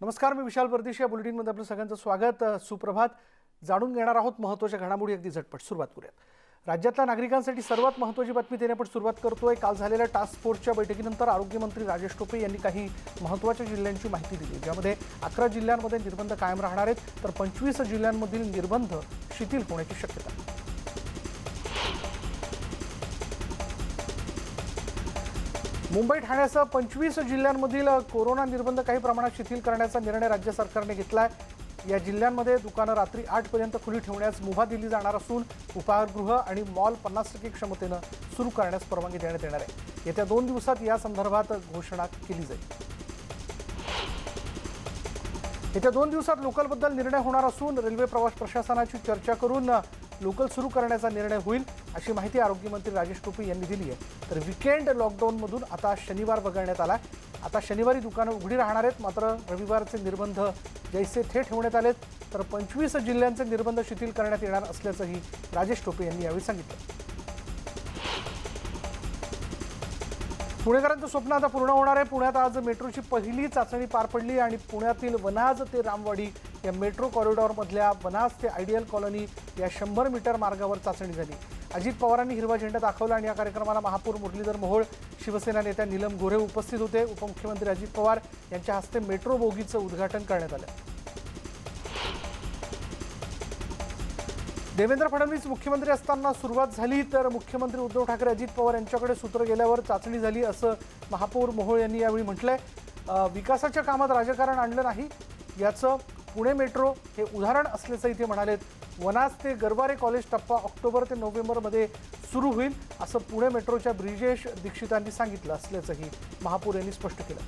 नमस्कार, मी विशाल परदेशी. या बुलेटिनमध्ये आपलं सगळ्यांचं स्वागत. सुप्रभात. जाणून घेणार आहोत महत्त्वाच्या घडामोडी. अगदी झटपट सुरुवात करूयात. राज्यातल्या नागरिकांसाठी सर्वात महत्त्वाची बातमी देणे आपण सुरुवात करतोय. काल झालेल्या टास्क फोर्सच्या बैठकीनंतर आरोग्यमंत्री राजेश टोपे यांनी काही महत्त्वाच्या जिल्ह्यांची माहिती दिली, ज्यामध्ये 11 जिल्ह्यांमध्ये निर्बंध कायम राहणार आहेत, तर 25 जिल्ह्यांमधील निर्बंध शिथिल होण्याची शक्यता आहे. मुंबई ठाण्यासह 25 जिल्ह्यांमधील कोरोना निर्बंध काही प्रमाणात शिथिल करण्याचा निर्णय राज्य सरकारने घेतलाय. या जिल्ह्यांमध्ये दुकानं रात्री 8 पर्यंत खुली ठेवण्यास मुभा दिली जाणार असून उपाहारगृह आणि मॉल 50% क्षमतेनं सुरू करण्यास परवानगी देण्यात येणार आहे. येत्या 2 दिवसात या संदर्भात घोषणा केली जाईल. येत्या 2 दिवसात लोकलबद्दल निर्णय होणार असून रेल्वे प्रवास प्रशासनाची चर्चा करून लोकल सुरू करण्याचा निर्णय होईल, अशी माहिती आरोग्यमंत्री राजेश टोपे यांनी दिली आहे. तर वीकेंड लॉकडाऊनमधून आता शनिवार वगळण्यात आला. आता शनिवारी दुकानं उघडी राहणार आहेत, मात्र रविवारचे निर्बंध जैसे थे ठेवण्यात आलेत. तर 25 जिल्ह्यांचे निर्बंध शिथिल करण्यात येणार असल्याचंही राजेश टोपे यांनी यावेळी सांगितलं. पुणेकरांचं स्वप्न आता पूर्ण होणार आहे. पुण्यात आज मेट्रोची पहिली चाचणी पार पडली आणि पुण्यातील वनाज ते रामवाडी या मेट्रो कॉरिडॉरमधल्या वनाज ते आयडियल कॉलनी या 100 मीटर मार्गावर चाचणी झाली. अजित पवारांनी हिरवा झेंडा दाखवला आणि या कार्यक्रमाला महापौर मुरलीधर मोहोळ, शिवसेना नेत्या नीलम गोऱ्हे उपस्थित होते. उपमुख्यमंत्री अजित पवार यांच्या हस्ते मेट्रो बोगीचं उद्घाटन करण्यात आलं. देवेंद्र फडणवीस मुख्यमंत्री असताना सुरुवात झाली, तर मुख्यमंत्री उद्धव ठाकरे अजित पवार यांच्याकडे सूत्र गेल्यावर चाचणी झाली, असं महापौर मोहोळ यांनी यावेळी म्हटलंय. विकासाच्या कामात राजकारण आणलं नाही, याचं पुणे मेट्रो हे उदाहरण असल्याचंही ते म्हणालेत. वनाज ते गरवारे कॉलेज टप्पा ऑक्टोबर ते नोव्हेंबरमध्ये सुरू होईल, असं पुणे मेट्रोच्या ब्रिजेश दीक्षितांनी सांगितलं असल्याचंही महापौर यांनी स्पष्ट केलं.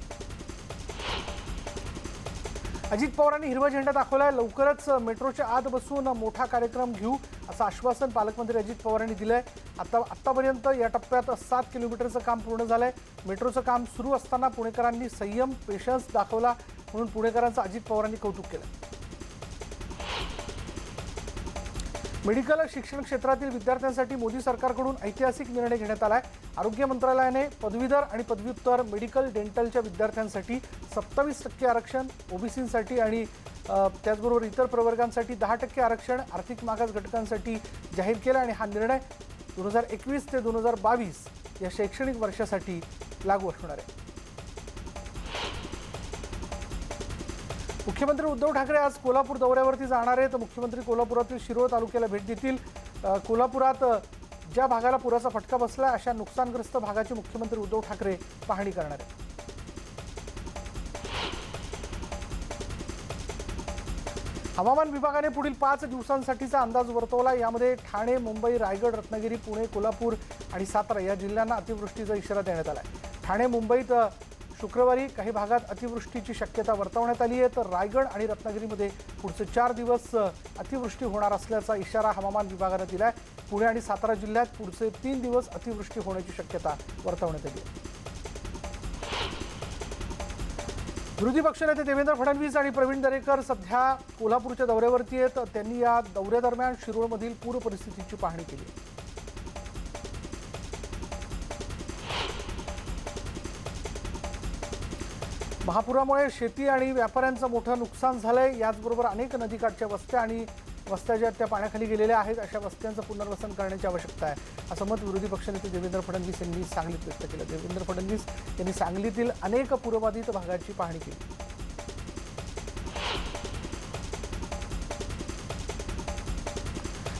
अजित पवारांनी हिरवा झेंडा दाखवलाय. लवकरच मेट्रोच्या आत बसून मोठा कार्यक्रम घेऊ, असं आश्वासन पालकमंत्री अजित पवारांनी दिलंय. आतापर्यंत या टप्प्यात 7 किलोमीटरचं काम पूर्ण झालंय. मेट्रोचं काम सुरू असताना पुणेकरांनी संयम, पेशन्स दाखवला, म्हणून पुणेकरांचं अजित पवारांनी कौतुक केलं. मेडिकल शिक्षण क्षेत्रातील विद्यार्थ्यांसाठी मोदी सरकारकडून ऐतिहासिक निर्णय घेण्यात आलाय. आरोग्य मंत्रालयाने पदवीधर आणि पदव्युत्तर मेडिकल डेंटलच्या विद्यार्थ्यांसाठी 27% आरक्षण, ओबीसींसाठी आणि त्याचबरोबर इतर प्रवर्गांसाठी 10% आरक्षण, आर्थिक मागास घटकांसाठी जाहीर केला आणि हा निर्णय 2021 ते 2022 या शैक्षणिक वर्षासाठी लागू असणार आहे. मुख्यमंत्री उद्धव ठाकरे आज कोल्हापूर दौऱ्यावरती जाणार आहेत. मुख्यमंत्री कोल्हापुरातील शिरोळ तालुक्याला भेट देतील. कोल्हापुरात ज्या भागाला पुराचा फटका बसला अशा नुकसानग्रस्त भागाची मुख्यमंत्री उद्धव ठाकरे पाहणी करणार आहेत. हवामान विभागाने पुढील 5 दिवसांसाठीचा अंदाज वर्तवला. यामध्ये ठाणे, मुंबई, रायगड, रत्नागिरी, पुणे, कोल्हापूर आणि सातारा या जिल्ह्यांना अतिवृष्टीचा इशारा देण्यात आला आहे. ठाणे, मुंबईत शुक्रवारी काही भागात अतिवृष्टीची शक्यता वर्तवण्यात आली आहे, तर रायगड आणि रत्नागिरीमध्ये पुढचे 4 दिवस अतिवृष्टी होणार असल्याचा इशारा हवामान विभागानं दिला आहे. पुणे आणि सातारा जिल्ह्यात पुढचे 3 दिवस अतिवृष्टी होण्याची शक्यता वर्तवण्यात आली आहे. विरोधी पक्षनेते देवेंद्र फडणवीस आणि प्रवीण दरेकर सध्या कोल्हापूरच्या दौऱ्यावरती आहेत. त्यांनी या दौऱ्यादरम्यान शिरोळमधील पूर परिस्थितीची पाहणी केली. महापुरामुळे शेती आणि व्यापाऱ्यांचं मोठं नुकसान झालंय. याचबरोबर अनेक नदीकाठच्या वस्त्या आणि वस्त्या ज्या त्या पाण्याखाली गेलेल्या आहेत, अशा वस्त्यांचं पुनर्वसन करण्याची आवश्यकता आहे, असं मत विरोधी पक्षनेते देवेंद्र फडणवीस यांनी सांगलीत व्यक्त केलं. देवेंद्र फडणवीस यांनी सांगलीतील अनेक पूरबाधित भागाची पाहणी केली.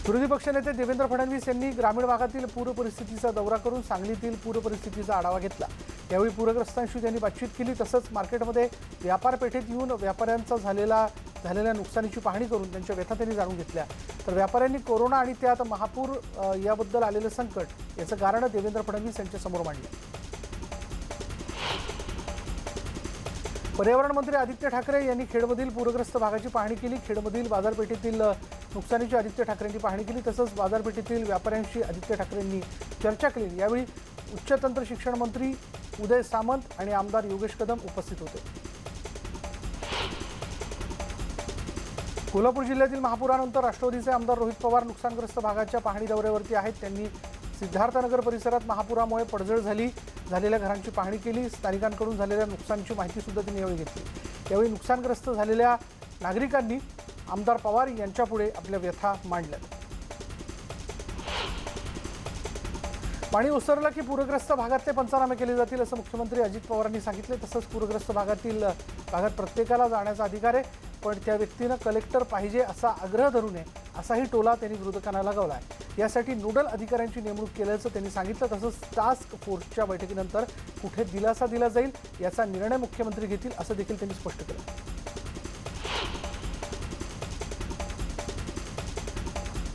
विरोधी पक्षनेते देवेंद्र फडणवीस यांनी ग्रामीण भागातील पूर परिस्थितीचा दौरा करून सांगलीतील पूर परिस्थितीचा आढावा घेतला. यावेळी पूरग्रस्तांशी त्यांनी बातचीत केली. तसंच मार्केटमध्ये व्यापारपेठेत येऊन व्यापाऱ्यांचा झालेल्या नुकसानीची पाहणी करून त्यांच्या व्यथा त्यांनी जाणून घेतल्या. तर व्यापाऱ्यांनी कोरोना आणि त्यात महापूर याबद्दल आलेलं संकट याचं कारण देवेंद्र फडणवीस यांच्यासमोर मांडलं. पर्यावरण मंत्री आदित्य ठाकरे यांनी खेडमधील पूरग्रस्त भागाची पाहणी केली. खेडमधील बाजारपेठेतील नुकसानीची आदित्य ठाकरेंनी पाहणी केली. तसंच बाजारपेठेतील व्यापाऱ्यांशी आदित्य ठाकरेंनी चर्चा केली. यावेळी उच्च तंत्र शिक्षण मंत्री उदय सामंत आणि आमदार योगेश कदम उपस्थित होते. कोल्हापूर जिल्ह्यातील महापुरानंतर राष्ट्रवादीचे आमदार रोहित पवार नुकसानग्रस्त भागाच्या पाहणी दौऱ्यावरती आहेत. त्यांनी सिद्धार्थनगर परिसरात महापुरामुळे पडझड झालेल्या घरांची पाहणी केली. स्थानिकांकडून झालेल्या नुकसानीची माहिती सुद्धा त्यांनी यावेळी घेतली. यावेळी नुकसानग्रस्त झालेल्या नागरिकांनी आमदार पवार यांच्यापुढे आपल्या व्यथा मांडल्या। पाणी ओसरलं की पूरग्रस्त भागातले पंचनामे केले जातील असं मुख्यमंत्री अजित पवारांनी सांगितले। तसंच पूरग्रस्त भागात प्रत्येकाला जाण्याचा अधिकार आहे, पण त्या व्यक्तीनं कलेक्टर पाहिजे असा आग्रह धरू नये असाही टोला त्यांनी विरोधकांना लगावला। यासाठी नोडल अधिकाऱ्यांची नेमणूक केल्याचं त्यांनी सांगितलं। तसंच टास्क फोर्सच्या बैठकीनंतर कुठे दिलासा दिला जाईल याचा निर्णय मुख्यमंत्री घेतील असं देखील त्यांनी स्पष्ट केलं।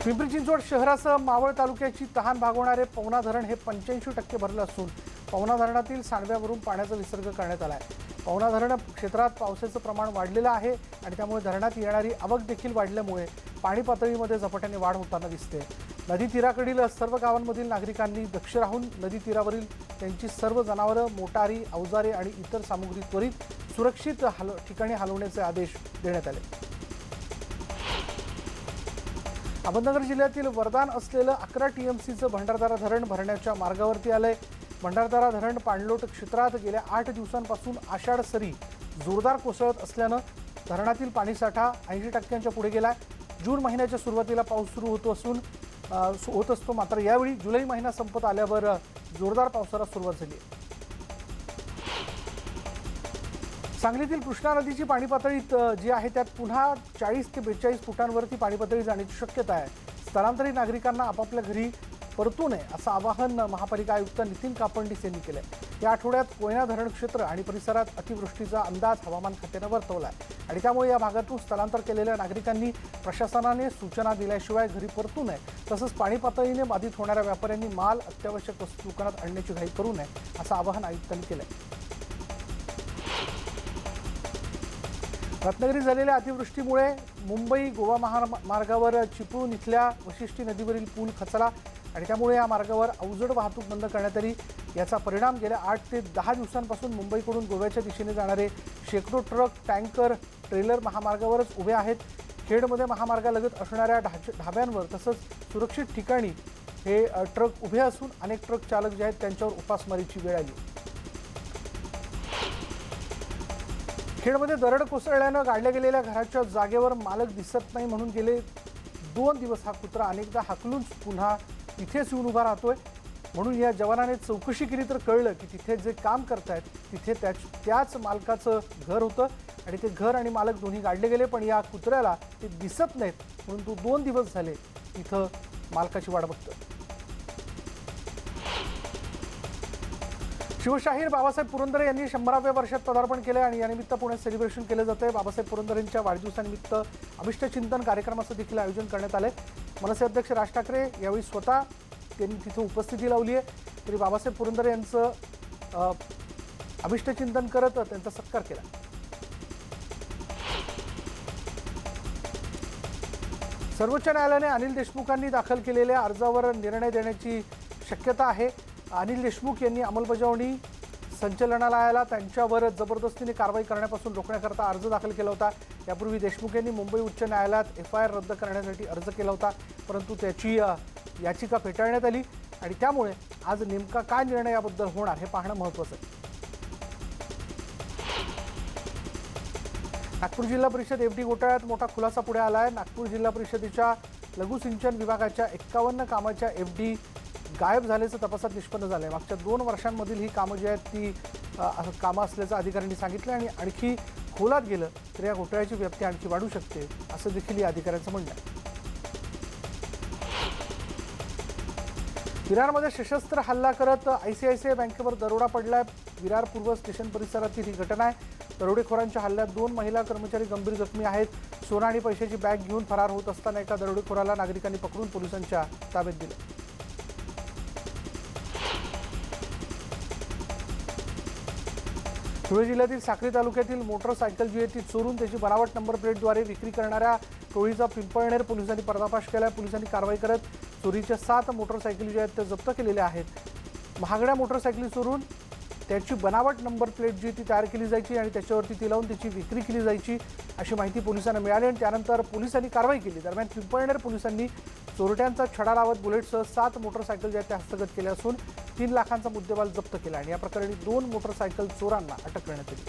पिंपरी चिंचवड शहरासह मावळ तालुक्याची तहान भागवणारे पवना धरण हे 85% भरलं असून पवना धरणातील सांडव्यावरून पाण्याचा विसर्ग करण्यात आला आहे। पवना धरण क्षेत्रात पावसाचं प्रमाण वाढलेलं आहे आणि त्यामुळे धरणात येणारी आवक देखील वाढल्यामुळे पाणी पातळीमध्ये झपाट्याने वाढ होताना दिसते। नदी तीराकडील सर्व गावांमधील नागरिकांनी दक्ष राहून नदी तीरावरील त्यांची सर्व जनावरं, मोटारी, अवजारे आणि इतर सामुग्री त्वरित सुरक्षित ठिकाणी हलवण्याचे आदेश देण्यात आले। अहमदनगर जिल्ह्यातील वरदान असलेलं 11 TMCचं भंडारदरा धरण भरण्याच्या मार्गावरती आलंय। भंडारदरा धरण पाणलोट क्षेत्रात गेल्या 8 दिवसांपासून आषाढ सरी जोरदार कोसळत असल्यानं धरणातील पाणीसाठा 80% पुढे गेलाय। जून महिन्याच्या सुरुवातीला पाऊस सुरू होत असतो, मात्र यावेळी जुलै महिना संपत आल्यावर जोरदार पावसाला सुरुवात झाली। सांगलीतील कृष्णा नदीची पाणी पातळी जी आहे त्यात पुन्हा 40 ते 42 फुटांवरती पाणी पातळी जाण्याची शक्यता आहे। स्थलांतरित नागरिकांना आपापल्या घरी परतू नये असं आवाहन महापालिका आयुक्त नितीन कापंडिस यांनी केलं आहे। या आठवड्यात कोयना धरण क्षेत्र आणि परिसरात अतिवृष्टीचा अंदाज हवामान खात्यानं वर्तवला आहे आणि त्यामुळे या भागातून स्थलांतर केलेल्या नागरिकांनी प्रशासनाने सूचना दिल्याशिवाय घरी परतू नये। तसंच पाणी पातळीने बाधित होणाऱ्या व्यापाऱ्यांनी माल, अत्यावश्यक वस्तू दुकानात आणण्याची घाई करू नये असं आवाहन आयुक्तांनी केलं आहे। रत्नागिरीत झालेल्या अतिवृष्टीमुळे मुंबई गोवा महामार्गावर चिपळूण इथल्या वशिष्ठी नदीवरील पूल खचला आणि त्यामुळे या मार्गावर अवजड वाहतूक बंद करण्यात आली। याचा परिणाम गेल्या 8 ते 10 दिवसांपासून मुंबईकडून गोव्याच्या दिशेने जाणारे शेकडो ट्रक, टँकर, ट्रेलर महामार्गावरच उभे आहेत। खेडमध्ये महामार्गालगत असणाऱ्या ढाब्यांवर तसंच सुरक्षित ठिकाणी हे ट्रक उभे असून अनेक ट्रक चालक जे आहेत त्यांच्यावर उपासमारीची वेळ आली। खेडमध्ये दरड कोसळल्यानं गाडल्या गेलेल्या घराच्या जागेवर मालक दिसत नाही म्हणून गेले 2 दिवस हा कुत्रा अनेकदा हाकलून पुन्हा तिथेच येऊन उभा राहतोय। म्हणून या जवानाने चौकशी केली तर कळलं की तिथे जे काम करतायत तिथे त्याच मालकाचं घर होतं आणि ते घर आणि मालक दोन्ही गाडले गेले, पण या कुत्र्याला ते दिसत नाहीत म्हणून तो 2 दिवस झाले तिथं मालकाची वाट बघतोय। शिवशाहीर बाबासाहेब पुरंदरे यांनी 100व्या वर्षात पदार्पण केलं आणि यानिमित्त पुण्यात सेलिब्रेशन केलं जातंय। बाबासाहेब पुरंदरेंच्या वाढदिवसानिमित्त अभिष्टचिंतन कार्यक्रमाचं देखील आयोजन करण्यात आलंय। मनसे अध्यक्ष राज ठाकरे यावेळी स्वतः त्यांनी तिथं उपस्थिती लावली आहे, तरी बाबासाहेब पुरंदरे यांचं अभिष्टचिंतन करत त्यांचा सत्कार केला। सर्वोच्च न्यायालयाने अनिल देशमुखांनी दाखल केलेल्या अर्जावर निर्णय देण्याची शक्यता आहे। अनिल देशमुख यांनी अंमलबजावणी संचालनालयाला त्यांच्यावर जबरदस्तीने कारवाई करण्यापासून रोखण्याकरता अर्ज दाखल केला होता। यापूर्वी देशमुख यांनी मुंबई उच्च न्यायालयात FIR रद्द करण्यासाठी अर्ज केला होता, परंतु त्याची याचिका फेटाळण्यात आली आणि त्यामुळे आज नेमका काय निर्णय याबद्दल होणार हे पाहणं महत्त्वाचं आहे। नागपूर जिल्हा परिषद FD घोटाळ्यात मोठा खुलासा पुढे आला आहे। नागपूर जिल्हा परिषदेच्या लघुसिंचन विभागाच्या 51 कामाच्या FD गायब झाल्याचं तपासात निष्पन्न झालंय। मागच्या 2 वर्षांमधील ही कामं जी आहेत ती कामं असल्याचं अधिकाऱ्यांनी सांगितलं आणि आणखी खोलात गेलं तर या घोटाळ्याची व्याप्ती आणखी वाढू शकते असं देखील या अधिकाऱ्यांचं म्हणणं आहे। विरारमध्ये सशस्त्र हल्ला करत ICICI बँकेवर दरोडा पडलाय। विरार पूर्व स्टेशन परिसरातील ही घटना आहे। दरोडेखोरांच्या हल्ल्यात 2 महिला कर्मचारी गंभीर जखमी आहेत। सोना आणि पैशाची बॅग घेऊन फरार होत असताना एका दरोडेखोराला नागरिकांनी पकडून पोलिसांच्या ताब्यात दिलं। धुळे जिल्ह्यातील साक्री तालुक्यातील मोटरसायकल जी आहे ती चोरून त्याची बनावट नंबर प्लेटद्वारे विक्री करणाऱ्या टोळीचा पिंपळनेर पोलिसांनी पर्दाफाश केला। पोलिसांनी कारवाई करत चोरीच्या 7 मोटरसायकली ज्या आहेत त्या जप्त केलेल्या आहेत। महागड्या मोटरसायकली चोरून त्याची बनावट नंबर प्लेट जी ती तयार केली जायची आणि त्याच्यावरती ती लावून त्याची विक्री केली जायची अशी माहिती पोलिसांना मिळाली आणि त्यानंतर पोलिसांनी कारवाई केली। दरम्यान पिंपळनेर पोलिसांनी चोरट्यांचा छडा लावत बुलेटसह 7 मोटरसायकल ज्या त्या हस्तगत केल्या असून 3 लाखांचा मुद्देमाल जप्त केला आणि या प्रकरणी 2 मोटरसायकल चोरांना अटक करण्यात आली।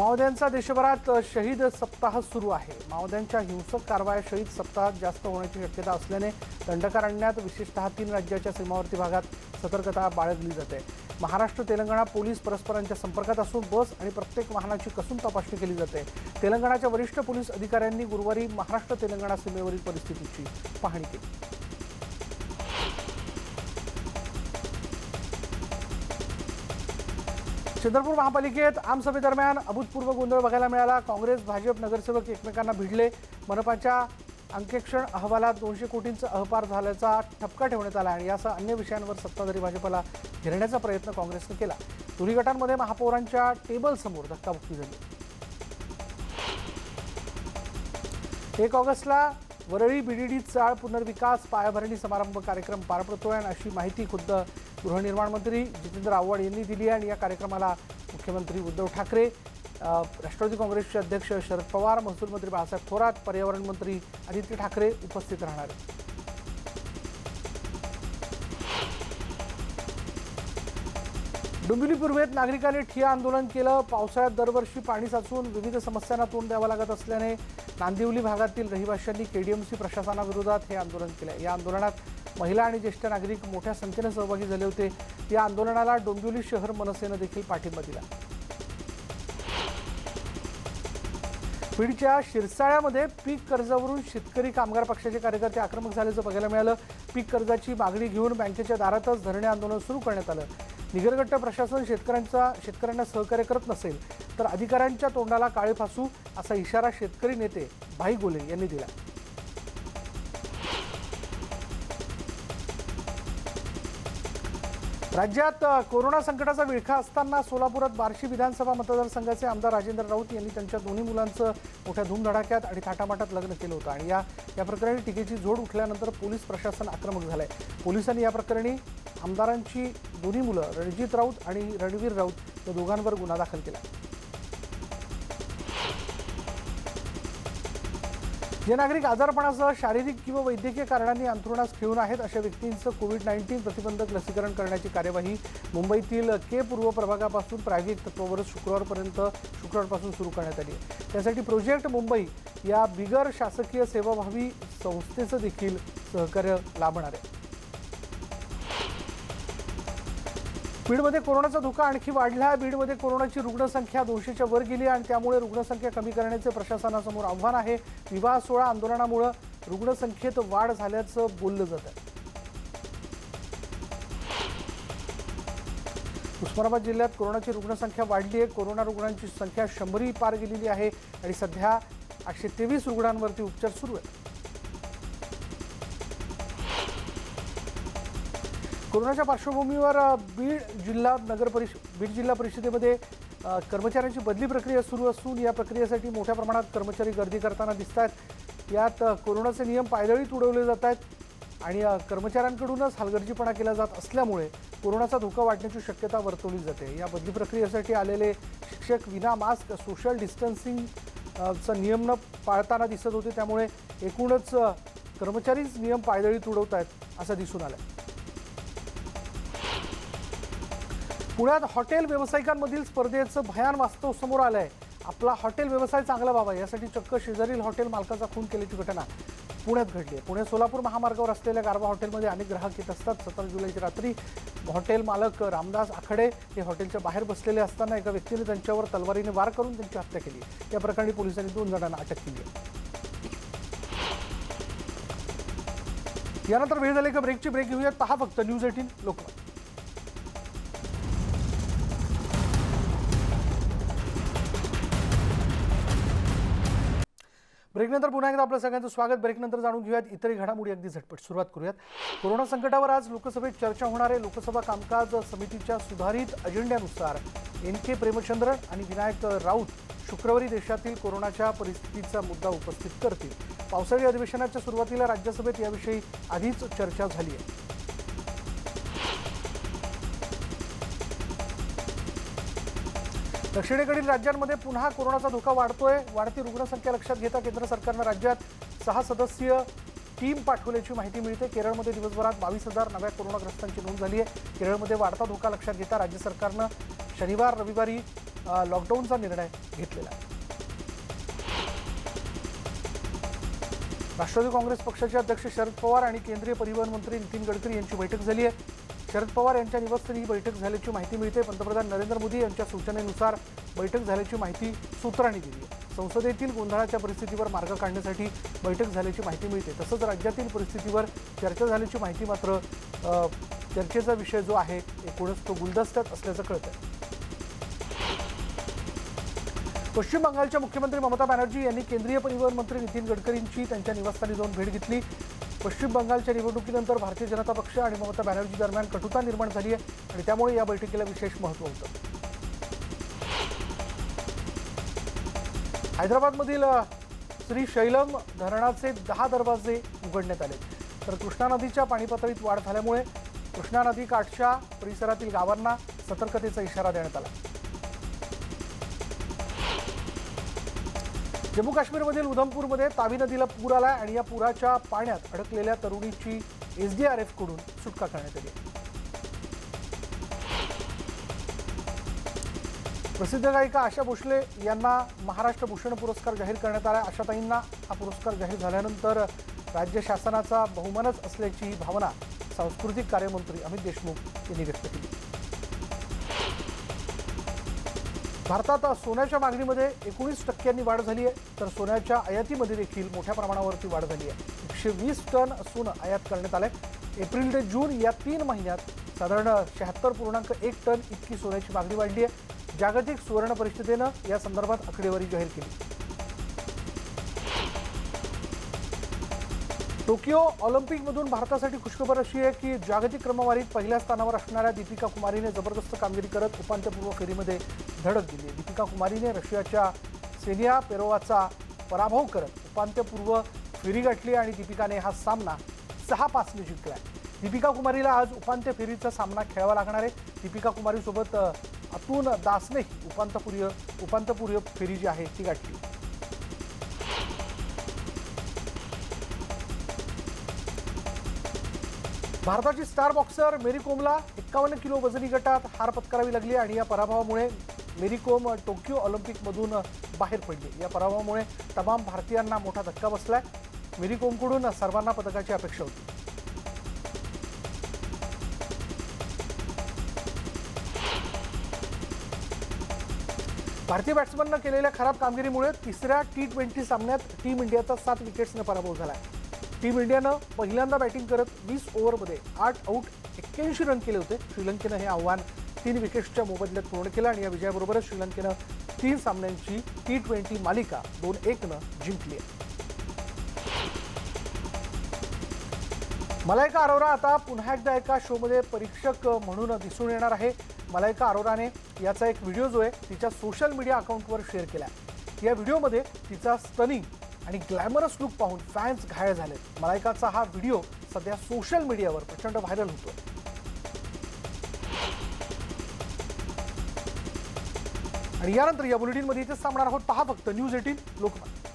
माओवाद्यांचा देशभरात शहीद सप्ताह सुरू आहे। माओवाद्यांच्या हिंसक कारवाया शहीद सप्ताहात जास्त होण्याची शक्यता असल्याने दंडकार आणण्यात विशेषतः 3 राज्याच्या सीमावर्ती भागात सतर्कता बाळगली जाते। महाराष्ट्र तेलंगणा पोलीस परस्परांच्या संपर्कात असून बस आणि प्रत्येक वाहनाची कसून तपासणी केली जाते। तेलंगणाच्या वरिष्ठ पोलीस अधिकाऱ्यांनी गुरुवारी महाराष्ट्र तेलंगणा सीमेवरील परिस्थितीची पाहणी केली। चंद्रपूर महापालिकेत आमसभेदरम्यान अभूतपूर्व गोंधळ बघायला मिळाला। काँग्रेस भाजप नगरसेवक एकमेकांना भिडले। मनपाच्या अंकेक्षण अहवालात 200 कोटींचा अहपार झाल्याचा ठपका ठेवण्यात आला आणि यासह अन्य विषयांवर सत्ताधारी भाजपला घेरण्याचा प्रयत्न काँग्रेसने केला। दोन्ही गटांमध्ये महापौरांच्या टेबलसमोर धक्काबुक्की झाली। 1 ऑगस्टला वरळी बीडीडी चाळ पुनर्विकास पायाभरणी समारंभ कार्यक्रम पार पडतोय अशी माहिती खुद्द गृहनिर्माण मंत्री जितेंद्र आव्हाड यांनी दिली आहे। आणि या कार्यक्रमाला मुख्यमंत्री उद्धव ठाकरे, राष्ट्रवादी काँग्रेसचे अध्यक्ष शरद पवार, महसूल मंत्री बाळासाहेब थोरात, पर्यावरण मंत्री आदित्य ठाकरे उपस्थित राहणार आहेत। डोंबिवली पूर्वेत नागरिकांनी ठिय्या आंदोलन केलं। पावसाळ्यात दरवर्षी पाणी साचून विविध समस्यांना तोंड द्यावं लागत असल्याने नांदिवली भागातील रहिवाशांनी केडीएमसी प्रशासनाविरोधात हे आंदोलन केलं। या आंदोलनात महिला आणि ज्येष्ठ नागरिक मोठ्या संख्येने सहभागी झाले होते। या आंदोलनाला डोंबिवली शहर मनसेने देखील पाठिंबा दिला। बीडच्या शिरसाळ्यामध्ये पीक कर्जावरून शेतकरी कामगार पक्षाचे कार्यकर्ते आक्रमक झाल्याचं बघायला मिळालं। पीक कर्जाची मागणी घेऊन बँकेच्या दारातच धरणे आंदोलन सुरू करण्यात आलं। निगरगट्ट प्रशासन शेतकऱ्यांना सहकार्य करत नसेल तर अधिकाऱ्यांच्या तोंडाला काळे फासू असा इशारा शेतकरी नेते भाई गोले यांनी दिला। राज्यात कोरोना संकटाचा विळखा असताना सोलापुरात बार्शी विधानसभा मतदारसंघाचे आमदार राजेंद्र राऊत यांनी त्यांच्या दोन्ही मुलांचं मोठ्या धूमधडाक्यात आणि थाटामाटात लग्न केलं होतं आणि या प्रकरणी टीकेची झोड उठल्यानंतर पोलीस प्रशासन आक्रमक झालंय। पोलिसांनी या प्रकरणी आमदारांची दोन्ही मुलं रणजित राऊत आणि रणवीर राऊत या दोघांवर गुन्हा दाखल केला। जे नागरिक आजारपणासह शारीरिक किंवा वैद्यकीय कारणांनी अंथरुणास खिळून आहेत अशा व्यक्तींचं कोविड-19 प्रतिबंधक लसीकरण करण्याची कार्यवाही मुंबईतील के पूर्व प्रभागापासून प्रायोगिक तत्वावर शुक्रवारपासून सुरू करण्यात आली आहे। त्यासाठी प्रोजेक्ट मुंबई या बिगर शासकीय सेवाभावी संस्थेचं देखील सहकार्य लाभणार आहे। बीडमध्ये कोरोनाचा धोका आणखी वाढला। बीडमध्ये कोरोनाची रुग्णसंख्या 200च्या वर गेली आणि त्यामुळे रुग्णसंख्या कमी करण्याचे प्रशासनासमोर आव्हान आहे। विवाह सोहळा आंदोलनामुळे रुग्णसंख्येत वाढ झाल्याचं बोललं जात आहे। उस्मानाबाद जिल्ह्यात कोरोनाची रुग्णसंख्या वाढली आहे। कोरोना रुग्णांची संख्या 100 पार गेलेली आहे आणि सध्या 823 रुग्णांवरती उपचार सुरू आहेत। कोरोनाच्या पार्श्वभूमीवर बीड जिल्हा परिषदेमध्ये कर्मचाऱ्यांची बदली प्रक्रिया सुरू असून या प्रक्रियेसाठी मोठ्या प्रमाणात कर्मचारी गर्दी करताना दिसत आहेत। यात कोरोनाचे नियम पायदळीत उडवले जात आहेत आणि कर्मचाऱ्यांकडूनच हलगर्जीपणा केला जात असल्यामुळे कोरोनाचा धोका वाढण्याची शक्यता वर्तवली जाते। या बदली प्रक्रियेसाठी आलेले शिक्षक विना मास्क सोशल डिस्टन्सिंगचा नियम न पाळताना दिसत होते, त्यामुळे एकूणच कर्मचारीच नियम पायदळीत उडवत आहेत असं दिसून आलं। पुण्यात हॉटेल व्यावसायिकांमधील स्पर्धेचं भयान वास्तव समोर आलंय। आपला हॉटेल व्यवसाय चांगला व्हावा यासाठी चक्क शेजारील हॉटेल मालकाचा खून केल्याची घटना पुण्यात घडली आहे। पुणे सोलापूर महामार्गावर असलेल्या गारवा हॉटेलमध्ये अनेक ग्राहक येत असतात। 17 जुलैची रात्री हॉटेल मालक रामदास आखडे हे हॉटेलच्या बाहेर बसलेले असताना एका व्यक्तीने त्यांच्यावर तलवारीने वार करून त्यांची हत्या केली। या प्रकरणी पोलिसांनी 2 जणांना अटक केली आहे। यानंतर वेळ झाली का ब्रेक घेऊयात। पहा फक्त न्यूज 18 लोकमत। ब्रेकनंतर पुन्हा एकदा आपलं सगळ्यांचं स्वागत। ब्रेकनंतर जाणून घेऊयात इतरही घडामोडी अगदी झटपट। सुरुवात करूयात कोरोना संकटावर। आज लोकसभेत चर्चा होणार आहे। लोकसभा कामकाज समितीच्या सुधारित अजेंड्यानुसार NK प्रेमचंद्रन आणि विनायक राऊत शुक्रवारी देशातील कोरोनाच्या परिस्थितीचा मुद्दा उपस्थित करतील। पावसाळी अधिवेशनाच्या सुरुवातीला राज्यसभेत याविषयी आधीच चर्चा झाली आहे। दक्षिणेकडील राज्यांमध्ये पुन्हा कोरोनाचा धोका वाढतोय। वाढती रुग्णसंख्या लक्षात घेता केंद्र सरकारने राज्यात 6 सदस्यीय टीम पाठवल्याची माहिती मिळते। केरळमध्ये दिवसभरात 22,000 नव्या कोरोनाग्रस्तांची नोंद झाली आहे। केरळमध्ये वाढता धोका लक्षात घेता राज्य सरकारने शनिवार रविवारी लॉकडाऊनचा निर्णय घेतलेला आहे. राष्ट्रवादी काँग्रेस पक्षाचे अध्यक्ष शरद पवार आणि केंद्रीय परिवहन मंत्री नितीन गडकरी यांची बैठक झाली आहे. शरद पवार यांच्या निवासस्थानी ही बैठक झाल्याची माहिती मिळते. पंतप्रधान नरेंद्र मोदी यांच्या सूचनेनुसार बैठक झाल्याची माहिती सूत्रांनी दिली आहे. संसदेतील गोंधळाच्या परिस्थितीवर मार्ग काढण्यासाठी बैठक झाल्याची माहिती मिळते. तसंच राज्यातील परिस्थितीवर चर्चा झाल्याची माहिती, मात्र चर्चेचा विषय जो आहे एकूणच तो गुलदस्त्यात असल्याचं कळतंय. पश्चिम बंगालच्या मुख्यमंत्री ममता बॅनर्जी यांनी केंद्रीय परिवहन मंत्री नितीन गडकरींची त्यांच्या निवासस्थानी जाऊन भेट घेतली. पश्चिम बंगालच्या निवडणुकीनंतर भारतीय जनता पक्ष आणि ममता बॅनर्जी दरम्यान कटुता निर्माण झाली आहे आणि त्यामुळे या बैठकीला विशेष महत्त्व होतं. हैदराबादमधील श्रीशैलम धरणाचे 10 दरवाजे उघडण्यात आले. तर कृष्णा नदीच्या पाणी पातळीत वाढ झाल्यामुळे कृष्णा नदी काठच्या परिसरातील गावांना सतर्कतेचा इशारा देण्यात आला. जम्मू काश्मीरमधील उधमपूरमध्ये तावी नदीला पूर आला आणि या पुराच्या पाण्यात अडकलेल्या तरुणीची SDRF कडून सुटका करण्यात आली. प्रसिद्ध गायिका आशा भोसले यांना महाराष्ट्र भूषण पुरस्कार जाहीर करण्यात आला. आशाताईंना हा पुरस्कार जाहीर झाल्यानंतर राज्य शासनाचा बहुमानच असल्याची भावना सांस्कृतिक कार्यमंत्री अमित देशमुख यांनी व्यक्त केली. भारतात सोन्याच्या मागणीमध्ये 19% वाढ झाली आहे. तर सोन्याच्या आयातीमध्ये देखील मोठ्या प्रमाणावरती वाढ झाली आहे. 120 टन सोनं आयात करण्यात आलंय. एप्रिल ते जून या 3 महिन्यात साधारण 76.1 टन इतकी सोन्याची मागणी वाढली आहे. जागतिक सुवर्ण परिषदेनं या संदर्भात आकडेवारी जाहीर केली. टोकियो ऑलिम्पिकमधून भारतासाठी खुशखबर अशी आहे की जागतिक क्रमवारीत पहिल्या स्थानावर असणाऱ्या दीपिका कुमारीने जबरदस्त कामगिरी करत उपांत्यपूर्व फेरीमध्ये धडक दिली. दीपिका कुमारीने रशियाच्या सेनिया पेरोवाचा पराभव करत उपांत्यपूर्व फेरी गाठली आणि दीपिकाने हा सामना 6-5 जिंकला. दीपिका कुमारीला आज उपांत्य फेरीचा सामना खेळावा लागणार आहे. दीपिका कुमारीसोबत अतुल दासनेही उपांत्यपूर्व फेरी जी आहे ती गाठली. भारताची स्टार बॉक्सर मेरी कोमला 51 किलो वजनी गटात हार पत्करावी लागली आणि या पराभवामुळे मेरी कोम टोकियो ऑलिम्पिकमधून बाहेर पडली. या पराभवामुळे तमाम भारतीयांना मोठा धक्का बसलाय. मेरी कोमकडून सर्वांना पदकाची अपेक्षा होती. भारतीय बॅट्समननं केलेल्या खराब कामगिरीमुळे तिसऱ्या T20 सामन्यात टीम इंडियाचा 7 विकेट्सने पराभव झाला. टीम इंडियानं पहिल्यांदा बॅटिंग करत 20 ओव्हरमध्ये 8 आऊट 81 रन केले होते. श्रीलंकेनं हे आव्हान 3 विकेट्सच्या मोबदल्यात पूर्ण केलं आणि या विजयाबरोबरच श्रीलंकेनं 3 सामन्यांची T20 मालिका 2-1 जिंकली आहे. मलायका अरोरा आता पुन्हा एकदा एका शोमध्ये परीक्षक म्हणून दिसून येणार आहे. मलायका अरोराने याचा एक व्हिडिओ जो आहे तिच्या सोशल मीडिया अकाउंटवर शेअर केला. या व्हिडिओमध्ये तिचा स्टनिंग आणि ग्लॅमरस लुक पाहून फॅन्स घायल झाले. मलायकाचा हा व्हिडिओ सध्या सोशल मीडियावर प्रचंड व्हायरल होतोय. आणि यानंतर या बुलेटिनमध्ये इथेच थांबणार आहोत. पहा फक्त न्यूज 18 लोकमत.